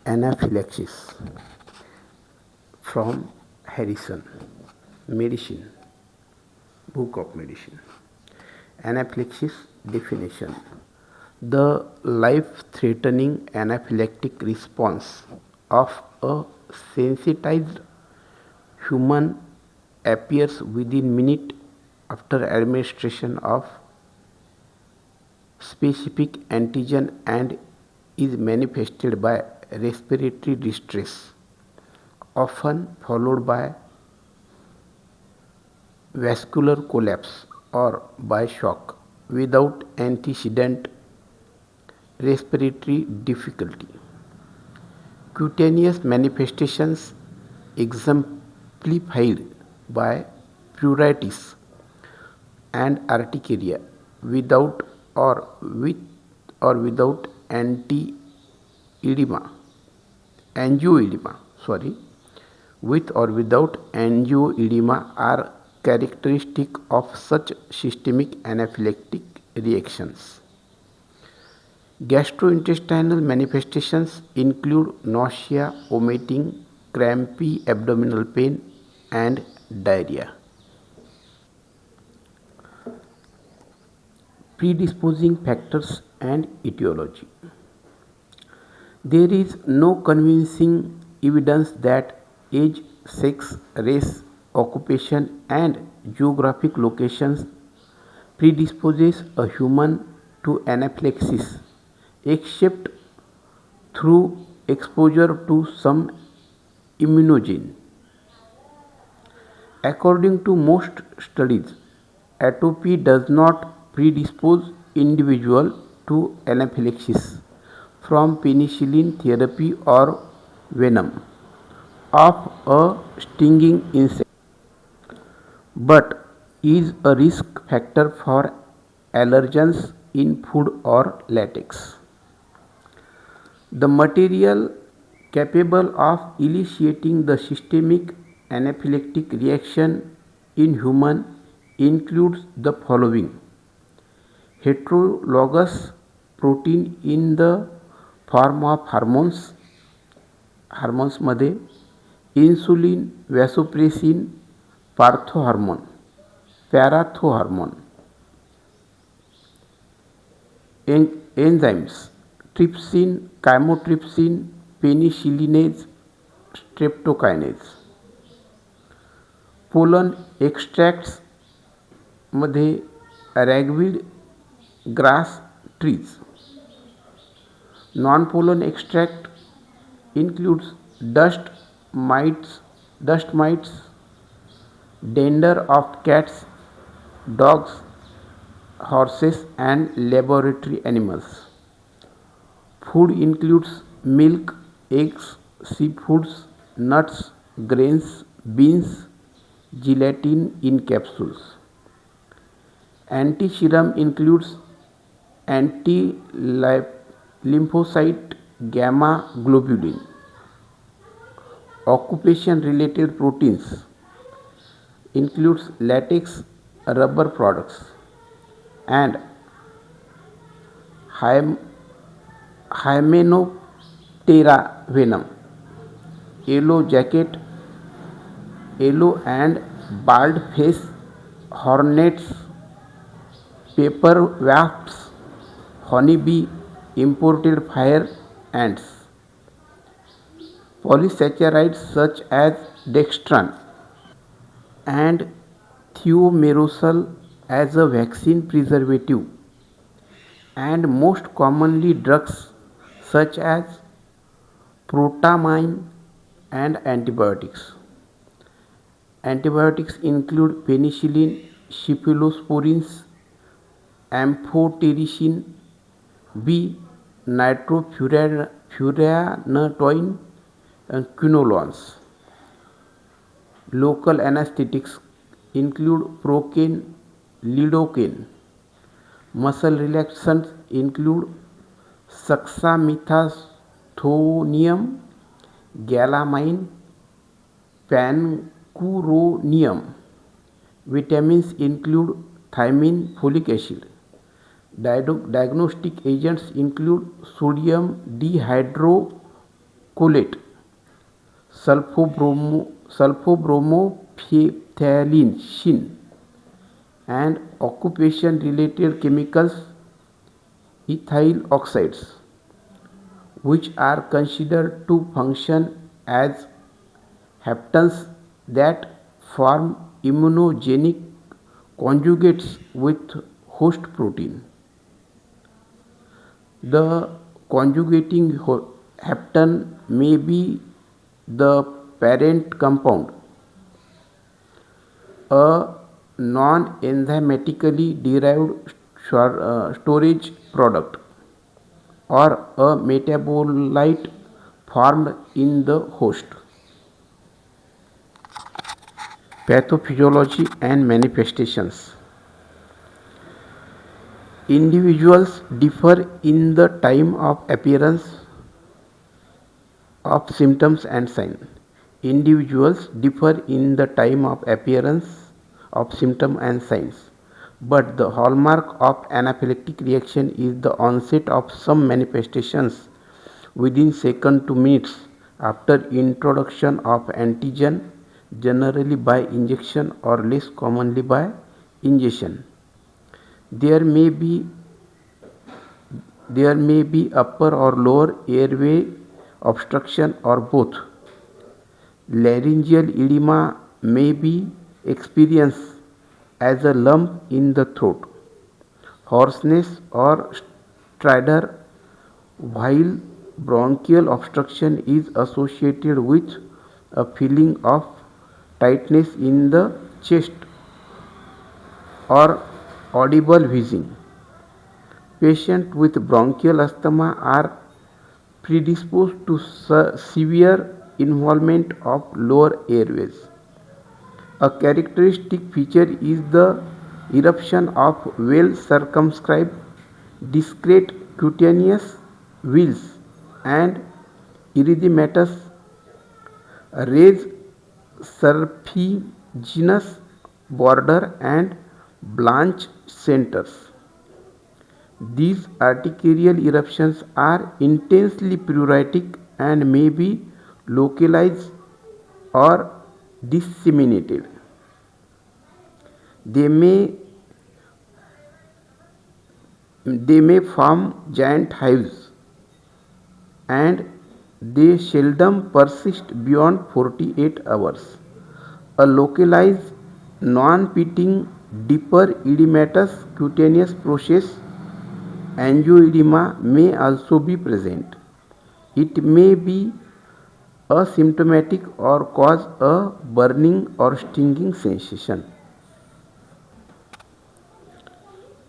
Anaphylaxis from Harrison Medicine, Book of Medicine. Anaphylaxis definition: the life-threatening anaphylactic response of a sensitized human appears within minutes after administration of specific antigen and is manifested by respiratory distress, often followed by vascular collapse or by shock without antecedent respiratory difficulty. Cutaneous manifestations exemplified by pruritus and urticaria without or with or without angioedema, with or without angioedema are characteristic of such systemic anaphylactic reactions. Gastrointestinal manifestations include nausea, vomiting, crampy abdominal pain, and diarrhea. Predisposing factors and etiology. There is no convincing evidence that age, sex, race, occupation, and geographic locations predisposes a human to anaphylaxis except through exposure to some immunogen. According to most studies, atopy does not predispose individual to anaphylaxis from penicillin therapy or venom of a stinging insect, but is a risk factor for allergens in food or latex. The material capable of initiating the systemic anaphylactic reaction in human includes the following: heterologous protein in the form of hormones मध्ये insulin, vasopressin, parathormone, parathormone, enzymes, trypsin, chymotrypsin, penicillinase, streptokinase. Pollen extracts मध्ये ragweed grass trees. Non-pollen extract includes dust mites, dander of cats, dogs, horses, and laboratory animals. Food includes milk, eggs, seafoods, nuts, grains, beans, gelatin in capsules. Antiserum includes anti-lymphocyte gamma globulin. Occupation related proteins includes latex, rubber products, and Hymenoptera venom. Yellow jacket, yellow and bald face, hornets, paper wasps, honeybee, imported fire ants. Polysaccharides such as dextran and thiomerosal as a vaccine preservative, and most commonly drugs such as protamine and antibiotics. Antibiotics include penicillin, cephalosporins, amphotericin B, nitrofurantoin, and quinolones. Local anesthetics include procaine, lidocaine. Muscle relaxants include succinylmethaxonium, galamine, pancuronium. Vitamins include thiamine, folic acid. Diagnostic agents include sodium dihydrocolloid folate, sulfobromophthalin, and occupation-related chemicals, ethyl oxides, which are considered to function as haptens that form immunogenic conjugates with host protein. The conjugating hapten may be the parent compound, a non-enzymatically derived storage product, or a metabolite formed in the host. Pathophysiology and manifestations. Individuals differ in the time of appearance of symptoms and signs. Individuals differ in the time of appearance of symptoms and signs, but the hallmark of anaphylactic reaction is the onset of some manifestations within seconds to minutes after introduction of antigen, generally by injection or less commonly by ingestion. There may be upper or lower airway obstruction or both. Laryngeal edema may be experienced as a lump in the throat, hoarseness or stridor, while bronchial obstruction is associated with a feeling of tightness in the chest or audible wheezing. Patients with bronchial asthma are predisposed to severe involvement of lower airways. A characteristic feature is the eruption of well circumscribed discrete cutaneous wheals and erythematous raised serpiginous border and blanched centers. These arterial eruptions are intensely pruritic and may be localized or disseminated. They may form giant hives, and they seldom persist beyond 48 hours. A localized non-pitting deeper edematous cutaneous process angioedema may also be present. It may be asymptomatic or cause a burning or stinging sensation.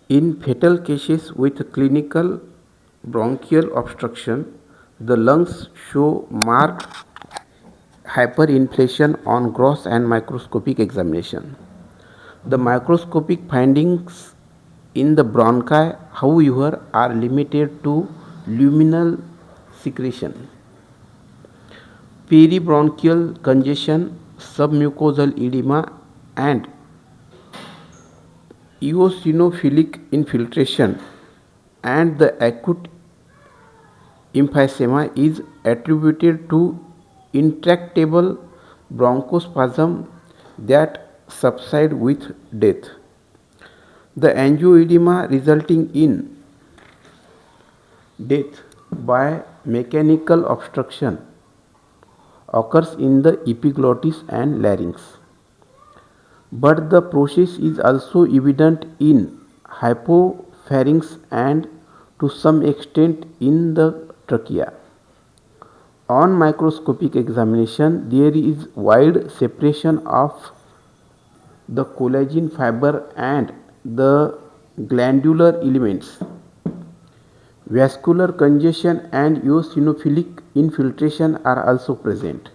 In fatal cases with clinical bronchial obstruction, the lungs show marked hyperinflation on gross and microscopic examination. The microscopic findings in the bronchi, however, are limited to luminal secretion, peribronchial congestion, submucosal edema, and eosinophilic infiltration, and the acute emphysema is attributed to intractable bronchospasm that subside with death. The angioedema resulting in death by mechanical obstruction occurs in the epiglottis and larynx, but the process is also evident in hypopharynx and to some extent in the trachea. On microscopic examination, there is wide separation of the collagen fiber and the glandular elements. Vascular congestion and eosinophilic infiltration are also present.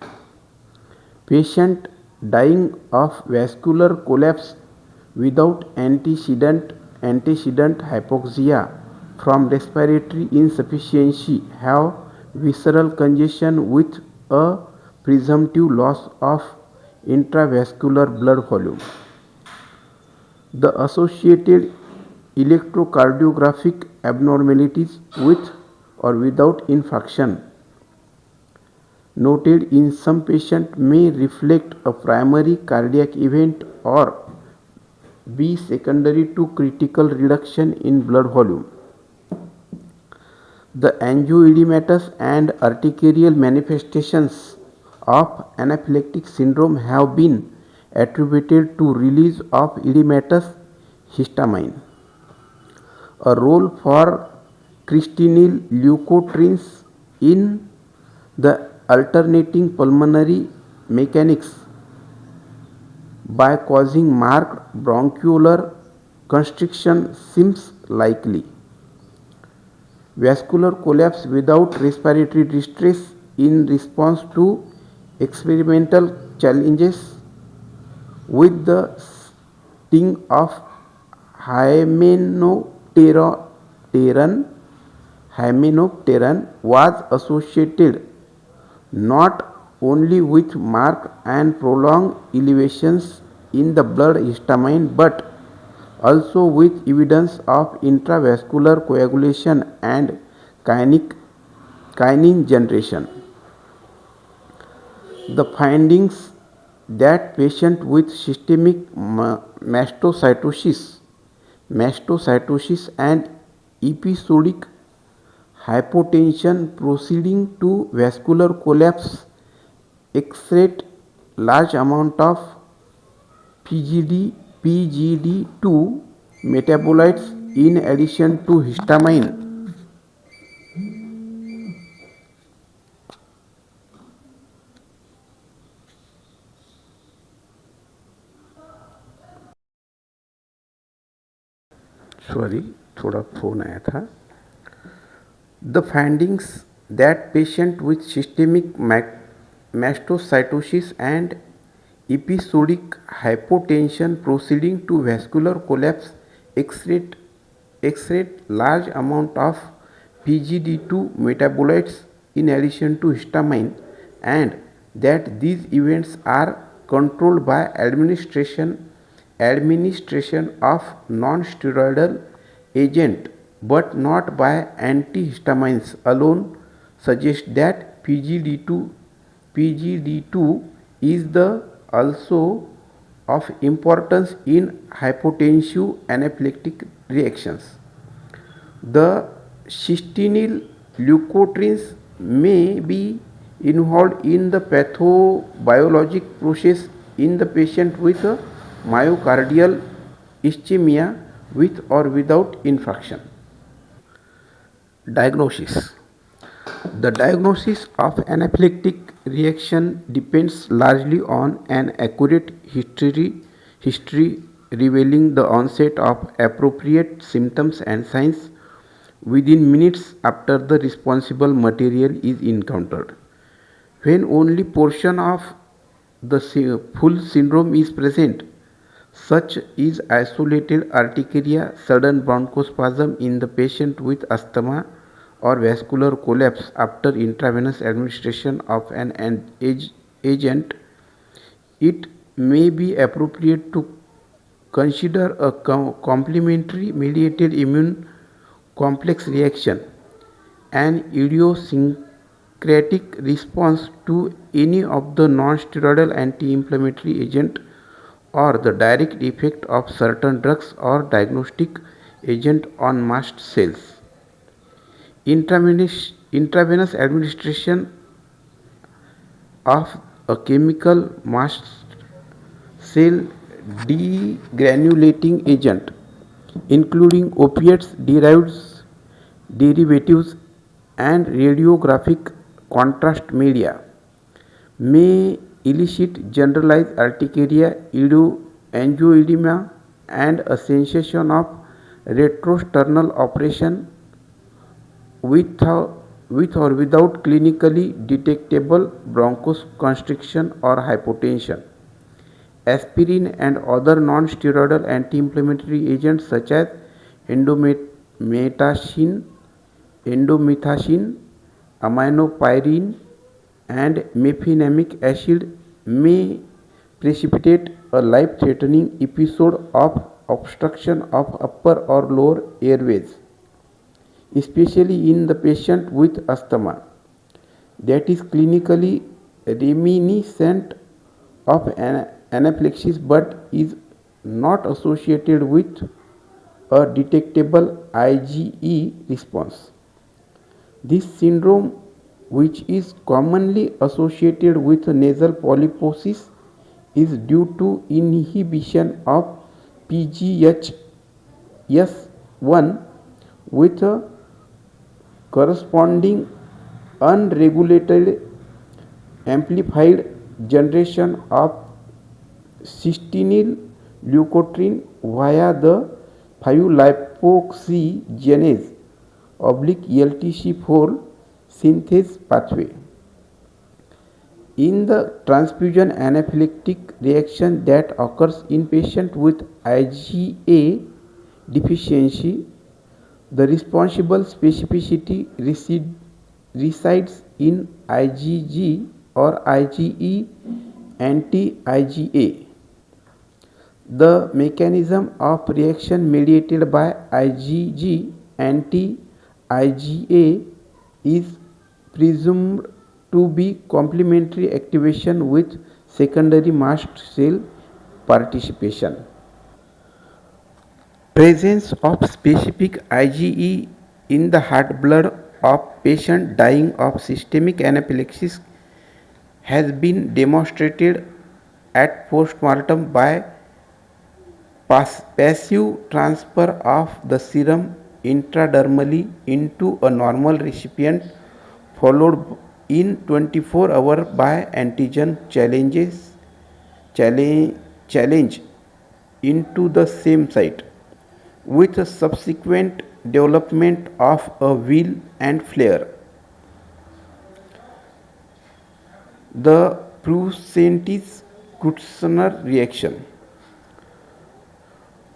Patient dying of vascular collapse without antecedent hypoxia from respiratory insufficiency have visceral congestion with a presumptive loss of intravascular blood volume. The associated electrocardiographic abnormalities with or without infarction noted in some patients may reflect a primary cardiac event or be secondary to critical reduction in blood volume. The angioedematous and urticarial manifestations of anaphylactic syndrome have been attributed to release of edematous histamine. A role for cretinyl leukotrienes in the alternating pulmonary mechanics by causing marked bronchial constriction seems likely. Vascular collapse without respiratory distress in response to experimental challenges with the sting of hymenopteron was associated not only with marked and prolonged elevations in the blood histamine but also with evidence of intravascular coagulation and kinin generation. The findings that patients with systemic mastocytosis and episodic hypotension proceeding to vascular collapse excrete large amount of PGD2 metabolites in addition to histamine. Sorry, थोड़ा phone आया था. The findings that patient with systemic mastocytosis and episodic hypotension proceeding to vascular collapse excrete large amount of PGD2 metabolites in addition to histamine, and that these events are controlled by administration of non-steroidal agent but not by antihistamines alone suggest that PGD2 is the also of importance in hypotensive anaphylactic reactions. The cysteine leukotrienes may be involved in the pathobiologic process in the patient with a myocardial ischemia with or without infarction. Diagnosis. The diagnosis of anaphylactic reaction depends largely on an accurate history revealing the onset of appropriate symptoms and signs within minutes after the responsible material is encountered. When only portion of the full syndrome is present, such is isolated urticaria, sudden bronchospasm in the patient with asthma, or vascular collapse after intravenous administration of an agent, it may be appropriate to consider a complementary mediated immune complex reaction, an idiosyncratic response to any of the non-steroidal anti-inflammatory agent, or the direct effect of certain drugs or diagnostic agent on mast cells. Intravenous administration of a chemical mast cell degranulating agent, including opiates, derivatives, and radiographic contrast media, may elicit generalized urticaria, angioedema, and a sensation of retrosternal oppression with or without clinically detectable bronchoconstriction or hypotension. Aspirin and other non-steroidal anti-inflammatory agents such as indomethacin, aminopyrin, and mefenamic acid may precipitate a life-threatening episode of obstruction of upper or lower airways, especially in the patient with asthma. that is clinically reminiscent of anaphylaxis but is not associated with a detectable IgE response. This syndrome, which is commonly associated with nasal polyposis, is due to inhibition of PGHS1 with a corresponding unregulated amplified generation of cysteine leukotriene via the 5-lipoxygenase LTC4 synthase pathway. In the transfusion anaphylactic reaction that occurs in patients with IgA deficiency, the responsible specificity resides in IgG or IgE anti-IgA. The mechanism of reaction mediated by IgG anti-IgA is presumed to be complementary activation with secondary mast cell participation. Presence of specific IgE in the heart blood of patient dying of systemic anaphylaxis has been demonstrated at postmortem by passive transfer of the serum intradermally into a normal recipient followed in 24 hours by antigen challenge into the same site with a subsequent development of a wheal and flare. The Prussentis-Kutzner reaction.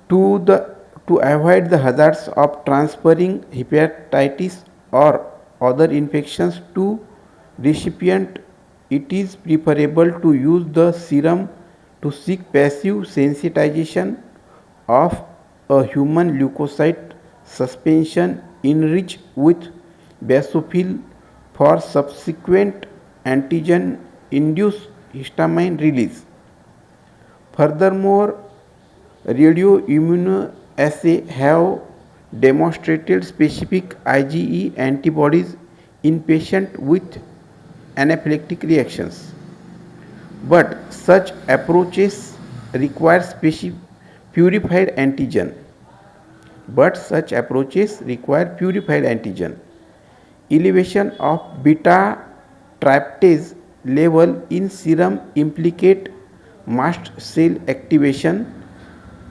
To avoid the hazards of transferring hepatitis or other infections to recipient, it is preferable to use the serum to seek passive sensitization of a human leukocyte suspension enriched with basophil for subsequent antigen-induced histamine release. Furthermore, radioimmunoassays have demonstrated specific IgE antibodies in patients with anaphylactic reactions. But such approaches require purified antigen. Elevation of beta tryptase level in serum implicate mast cell activation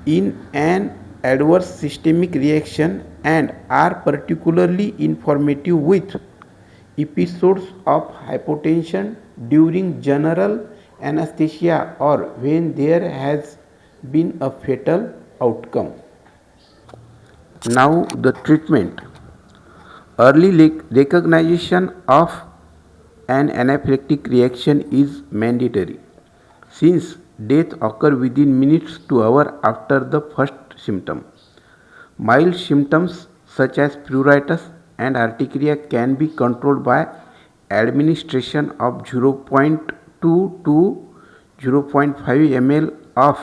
in an adverse systemic reaction and are particularly informative with episodes of hypotension during general anesthesia or when there has been a fatal outcome. Now the treatment. Early recognition of an anaphylactic reaction is mandatory since death occurs within minutes to hours after the first symptom. Mild symptoms such as pruritus and urticaria can be controlled by administration of 0.2 to 0.5 ml of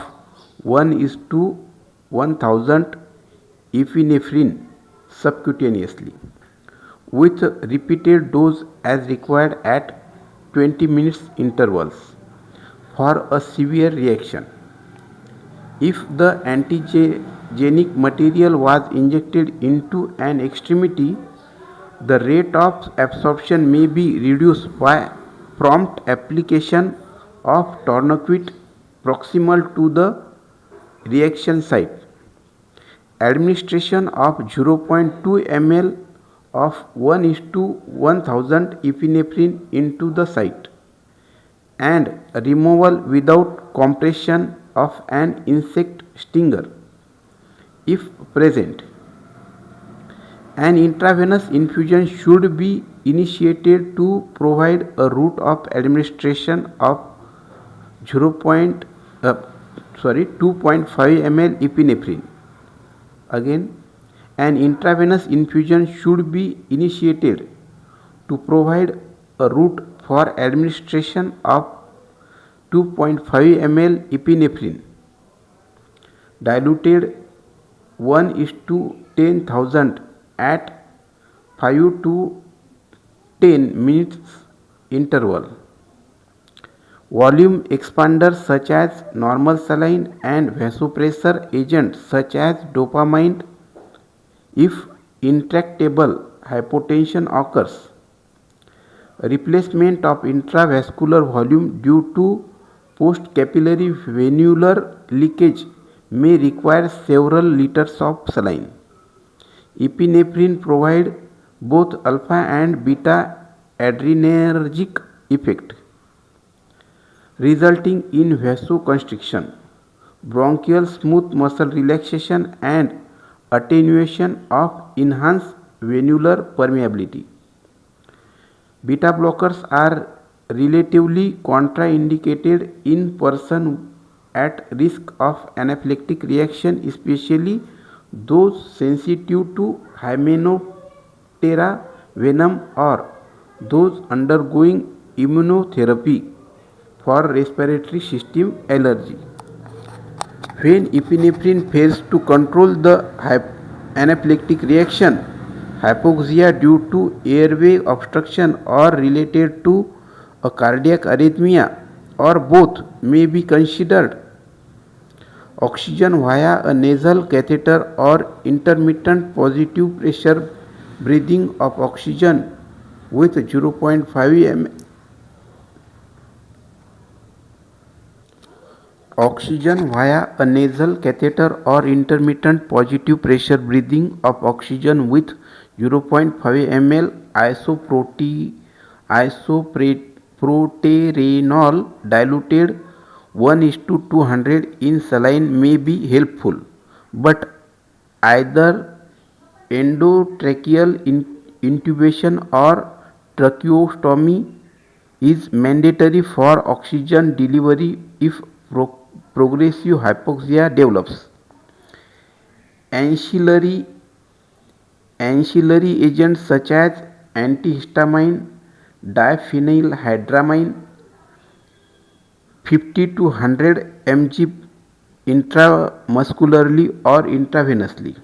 1:1000 epinephrine subcutaneously, with repeated dose as required at 20 minutes intervals for a severe reaction. If the antigenic material was injected into an extremity, the rate of absorption may be reduced by prompt application of tourniquet proximal to the reaction site. Administration of 0.2 ml of 1:1000 epinephrine into the site and removal without compression of an insect stinger if present. An intravenous infusion should be initiated to provide a route of administration of 2.5 ml epinephrine. Again, an intravenous infusion should be initiated to provide a route for administration of 2.5 ml epinephrine diluted 1 is to 10,000 at 5 to 10 minutes interval. Volume expanders such as normal saline and vasopressor agents such as dopamine. If intractable hypotension occurs, replacement of intravascular volume due to post-capillary venular leakage may require several liters of saline. Epinephrine provides both alpha and beta adrenergic effect, resulting in vasoconstriction, bronchial smooth muscle relaxation, and attenuation of enhanced venular permeability. Beta blockers are relatively contraindicated in persons at risk of anaphylactic reaction, especially those sensitive to Hymenoptera venom or those undergoing immunotherapy for respiratory system allergy. When epinephrine fails to control the anaphylactic reaction, hypoxia due to airway obstruction or related to a cardiac arrhythmia or both may be considered. Oxygen via a nasal catheter or intermittent positive pressure breathing of oxygen with 0.5 ml oxygen via a nasal catheter or intermittent positive pressure breathing of oxygen with 0.5 ml isoproterenol diluted 1 is to 200 in saline may be helpful, but either endotracheal intubation or tracheostomy is mandatory for oxygen delivery if progressive hypoxia develops. Ancillary agents such as antihistamine, diphenylhydramine 50 to 100 mg intramuscularly or intravenously.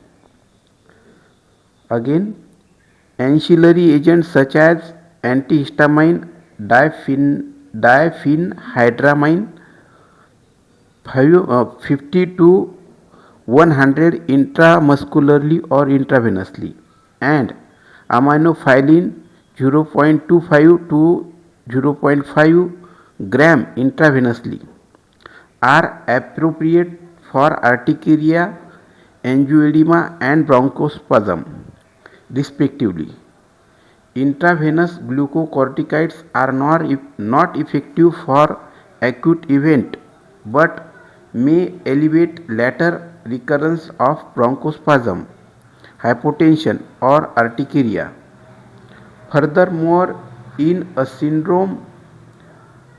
Again, ancillary agents such as antihistamine, diphenhydramine 50 to 100 intramuscularly or intravenously, and aminophylline 0.25 to 0.5 gram intravenously are appropriate for urticaria, angioedema and bronchospasm respectively. Intravenous glucocorticoids are not effective for acute event but may elevate later recurrence of bronchospasm, hypotension or urticaria. Furthermore, in a syndrome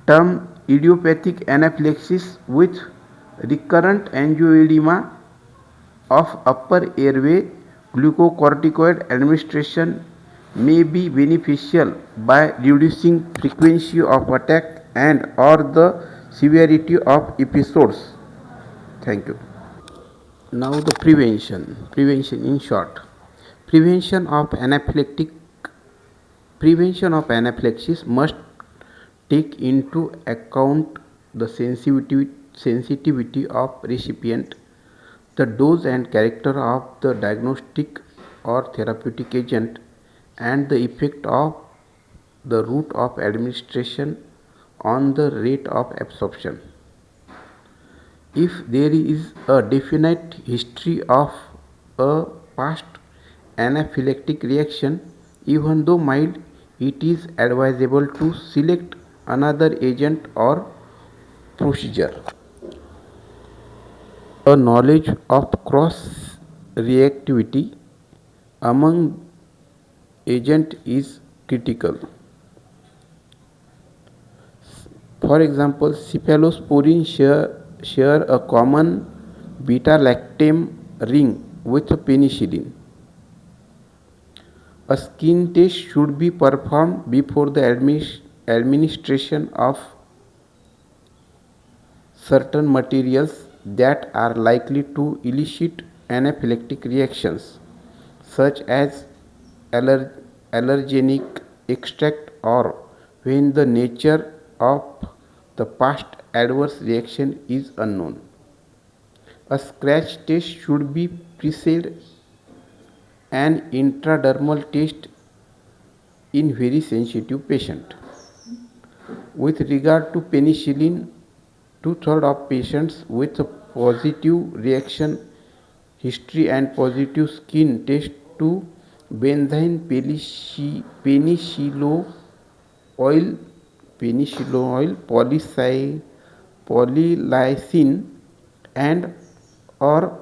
termed idiopathic anaphylaxis with recurrent angioedema of upper airway, glucocorticoid administration may be beneficial by reducing frequency of attack and or the severity of episodes. Thank you. Now the prevention in short. Prevention of anaphylaxis must take into account the sensitivity of recipient, the dose and character of the diagnostic or therapeutic agent, and the effect of the route of administration on the rate of absorption. If there is a definite history of a past anaphylactic reaction, even though mild, it is advisable to select another agent or procedure. A knowledge of cross reactivity among agent is critical. For example, cephalosporin share a common beta-lactam ring with penicillin. A skin test should be performed before the administration of certain materials that are likely to elicit anaphylactic reactions, such as allergenic extract, or when the nature of the past adverse reaction is unknown. A scratch test should be preceded an intradermal test in very sensitive patient. With regard to penicillin, two-thirds of patients with a positive reaction history and positive skin test to benzyl penicilloyl, polylysine, and or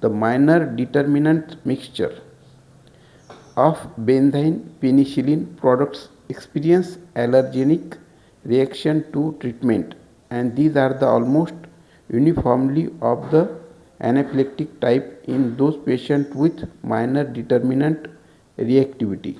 the minor determinant mixture of benzyl penicillin products experience allergenic reaction to treatment, and these are the almost uniformly of the anaphylactic type in those patients with minor determinant reactivity.